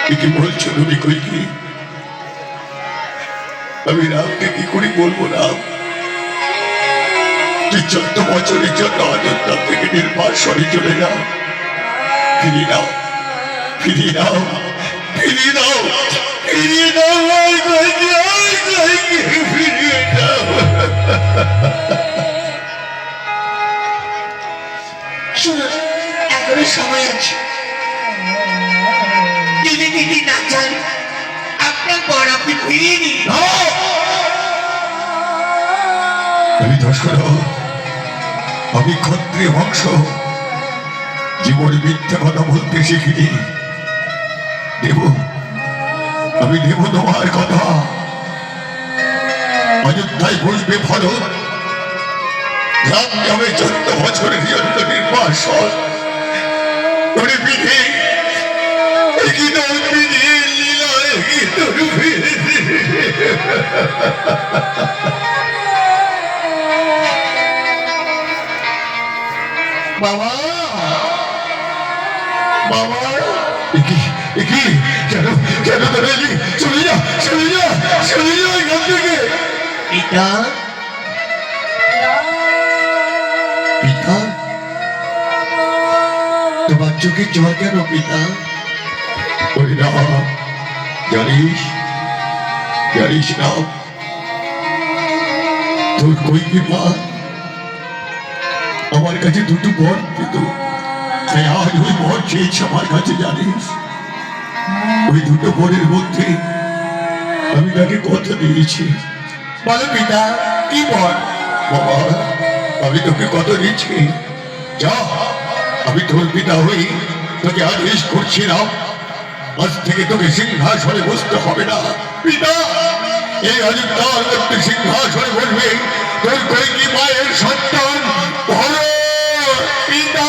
কি বলছো তুমি কইকি? আমি রামকে কি করে বলবো? রাম তুই 14 বছরের জন্য অযোধ্যা থেকে নির্বাসনে চলে যাও। ফিরিয়ে দাও, ফিরিয়ে দাও, ফিরিয়ে দাও, ফিরিয়ে দাও, ফিরিয়ে দাও। শুনুন, এখনো সময় আছে। যদি দিদি না চান আপনার পর আপনি ফিরিয়ে নিন। আমি দশরথ, আমি ক্ষত্রিয় বংশ, জীবনে মিথ্যে কথা বলতে শিখিনি। দেব, আমি দেব তোমার কথা। অযোধ্যায় বসবে ভরত, রাম যাবে 14 বছরের জন্য নির্বাসন। ওরে বিধি, কি তোর বিধি লীলা, কি তোর বিধি। বাবা, বাবা, কেন কেন তোরা চলে যা, চলে যা, চলে যা এখান থেকে। পিতা, পিতা, তোমার চোখে জল কেন পিতা? ওই না, জানিস জানিস না, তোর কইকি মা আমার কাছে দুটো বর পেত, তাই আজ ওই বর চেয়েছে আমার কাছে। জানিস, ওই দুটো বরের মধ্যে আমি তাকে কথা দিয়েছি। বলো পিতা, কি বল? বাবা, আমি তোকে কথা দিচ্ছি, যা, আমি তোর পিতা হই, তোকে আদেশ করছিলাম, আজ থেকে তোকে সিংহাসনে বসতে হবে না। পিতা, এই অযোধ্যার মধ্যে সিংহাসনে বসবে তোর কইকি মায়ের সন্তান ভরত। পিতা,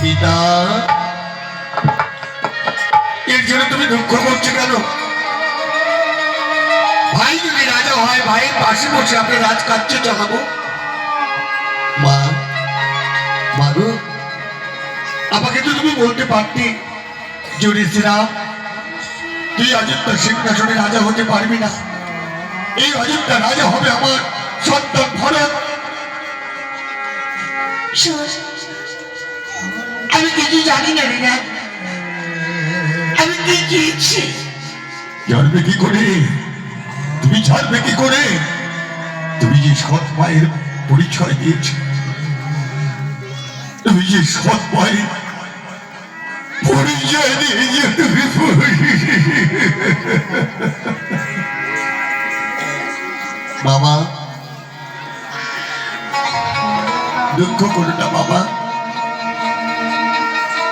পিতা, এর জন্য তুমি দুঃখ করছো কেন? ভাই যদি রাজা হয়, ভাইয়ের পাশে বসে আপনি রাজকার্য চালাবো। মা, মাগো, আমাকে তো তুমি বলতে পারতি, যুধিষ্ঠির, তুই অযোধ্যা সিংহাসনে রাজা হতে পারবি না, এই অযোধ্যা রাজা হবে আমার সন্তান ভরত। আমি কিছু জানি না রিনা, আমি কি চেয়েছি? জানবে কি করে? তুমি জানবে কি করে? তুমি যে সৎ মায়ের পরিচয় দিয়েছ, তুমি যে সৎ মায়ের পরিচয় দিয়েছ, তুমি বাবা, দুঃখ করো না বাবা,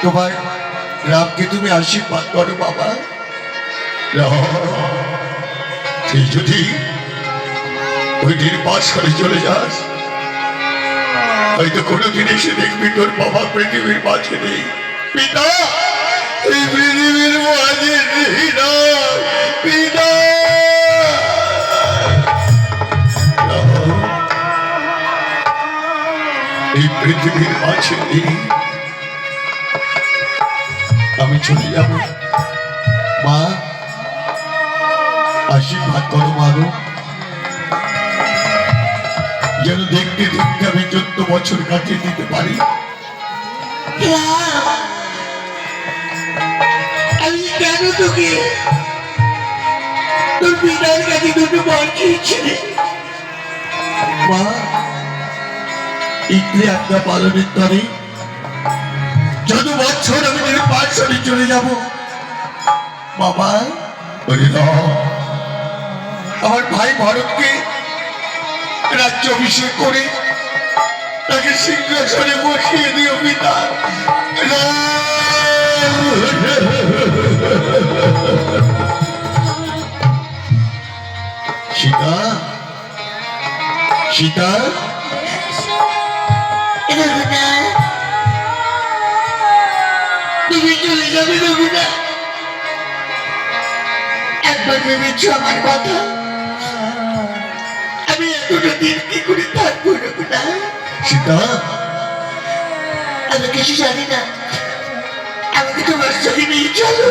তোমার রামকে তুমি আশীর্বাদ করো বাবা। তুই যদি ওই নির্বাসনে চলে যাস, হয়তো কোনোদিন এসে দেখবি তোর বাবা পৃথিবীর মাঝে নেই। পিতা, এই পৃথিবীর মাঝে নেই না, পিতা। এই পৃথিবীর মাঝে নেই, আমি চলে যাব। মা, আশীর্বাদ করো মাগো, যেন দেখতে দেখতে আমি 14 বছর কাটিয়ে দিতে পারি। আমি কেন তোকে তোর পিতার কাছে দুটো বর চেয়েছিলি? মা, ইকলে একটা পালনের তরে যত বছর আমি নির্বাসনে চলে যাব, বাবা, বলি না, আমার ভাই ভরতকে রাজ্য অভিষেক করে তাকে সিংহাসনে বসিয়ে দিও পিতা। সীতা, সীতা, তুমি চলে যাবে রঘুনা? একবার ভেবেছ আমার কথা? আমি এতটা দিন কি করে থাকবো রঘুনা? সীতা, আমি কিছু জানি না, আমাকে তোমার তোমার সঙ্গে নিয়ে চলো,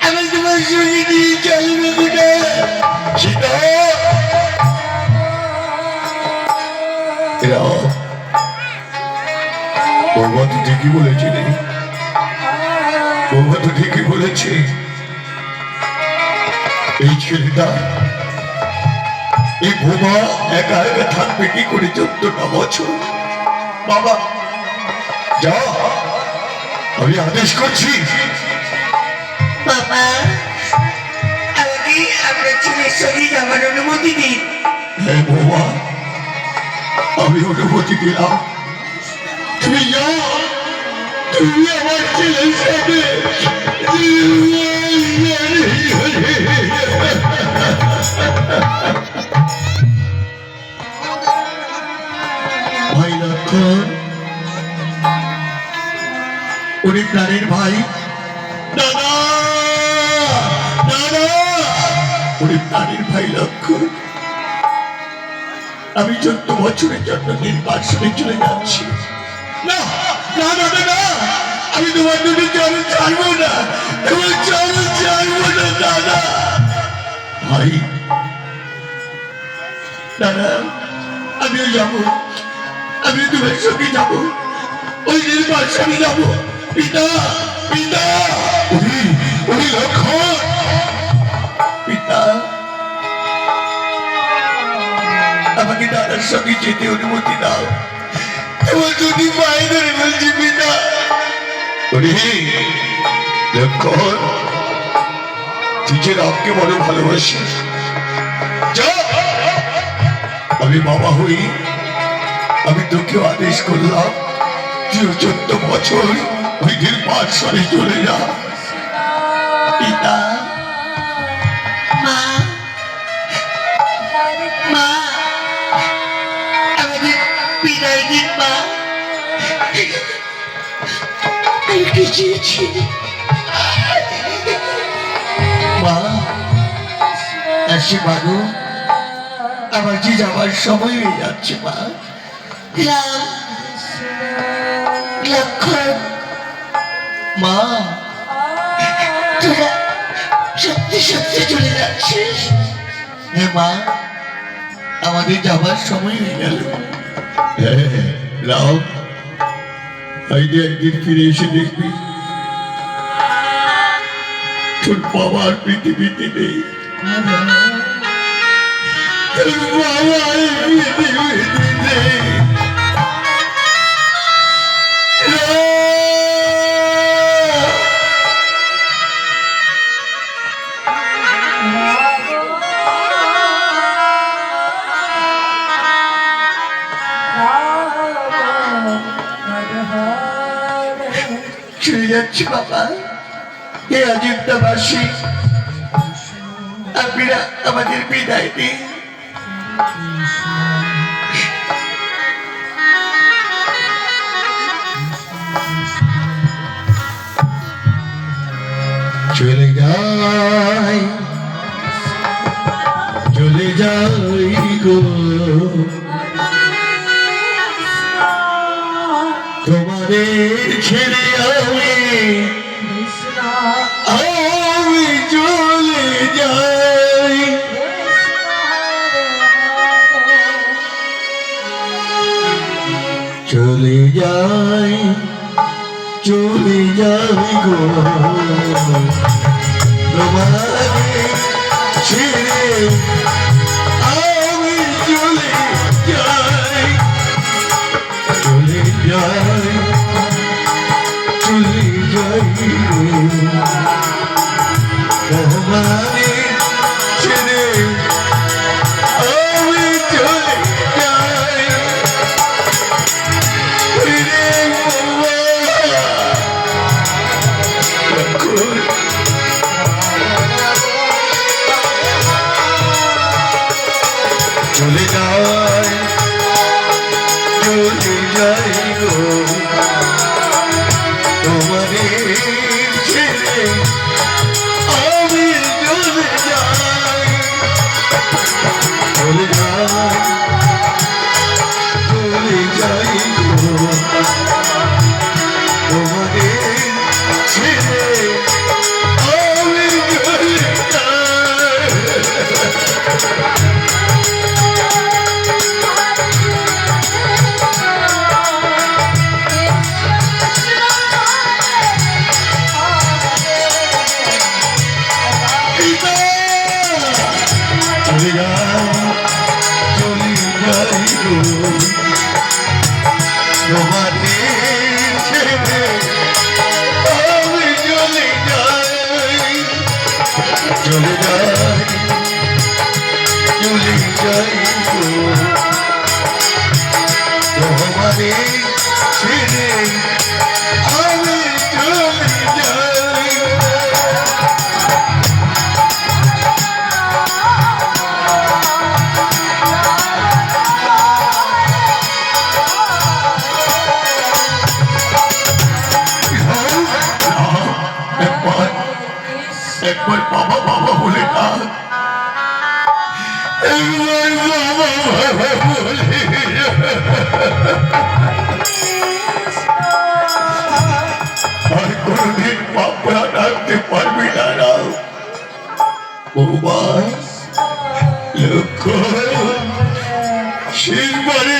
আমি তোমার সঙ্গে নিয়ে চলো রঘুনাথ। সীতা এরা বৌমা তো ঠিকই বলেছে রে, বৌমা তো ঠিকই বলেছে। এই ছেলেটা, এই বৌমা একা একা থাকবে কি করে 14টা বছর? বাবা যা, আমি আদেশ করছি। বাবা, আমাকে আপনার ছেলের সঙ্গে যাওয়ার অনুমতি দিন। হ্যাঁ বৌমা, আমি অনুমতি দিলাম, তুমি যাও, তুমি আমার ছেলের সাথে। ভাই লক্ষণ, উনি প্রাণের ভাই। দাদা দাদা, উনি প্রাণের ভাই লক্ষণ। আমি 14 বছরের জন্য নির্বাসনে চলে যাচ্ছি। না না দাদা না, আমি তোমার দুটো চরণ ছাড়বো না, তোমার চরণ ছাড়বো না দাদা। ভাই দাদা, আমিও যাবো, আমি তোমার সঙ্গে যাবো, ওই নির্বাসনে যাবো। পিতা পিতা, উনি উনি লক্ষণ। পিতা, আমাকে দাদার সঙ্গে যেতে অনুমতি দাও, তোমার যদি পায়ে ধরে বলছি পিতা। লক্ষণ, তুই যে রামকে বড় ভালোবাসিস, যা, আমি বাবা হই, আমি তোকে আদেশ করলাম, তুই 14 বছর ওই নির্বাসনে চলে যা। পিতা, মা, মা, আমাকে বিদায় দিন মা। আমি চেয়েছি মা, আসি মাগো, আমার যে যাওয়ার সময় হয়ে যাচ্ছে মা। রাম, লক্ষণ, মা, তোরা সত্যি সত্যি চলে যাচ্ছিস? হ্যাঁ মা, আমাদের যাবার সময় হয়ে গেল। রাম, আইডি একদিন ফিরে এসে দেখবি তোর বাবা আর পৃথিবীতে নেই, তোর বাবা আর পৃথিবীতে নেই। চলে যাচ্ছি বাবা। হে অযোধ্যাবাসী, আপনারা আমাদের বিদায় দিন। চলে যাই, চলে যাই গো, তোমাদের ছেড়ে আমি চলে যাই। চলে যাই, চলে যাই গো, তোমাদের ছেড়ে আমি চলে যাই। চলে যাই, চলে যাই গো, তোমাদের ছেড়ে আমি চলে যাই। চলে যাই, চলে যাই গো, তোমাদের ছেড়ে আমি চলে যাই। চলে যাই, চলে যাই গো, তোমাদের তোকে ছেড়ে আমি চলে যাই। একবার একবার বাবা বাবা বলে ডাক, একবার বাবা বাবা বলে আর কোনদিন বাবা ডাকতে পারবি না রাম। বৌমা লক্ষ্য শেষবারে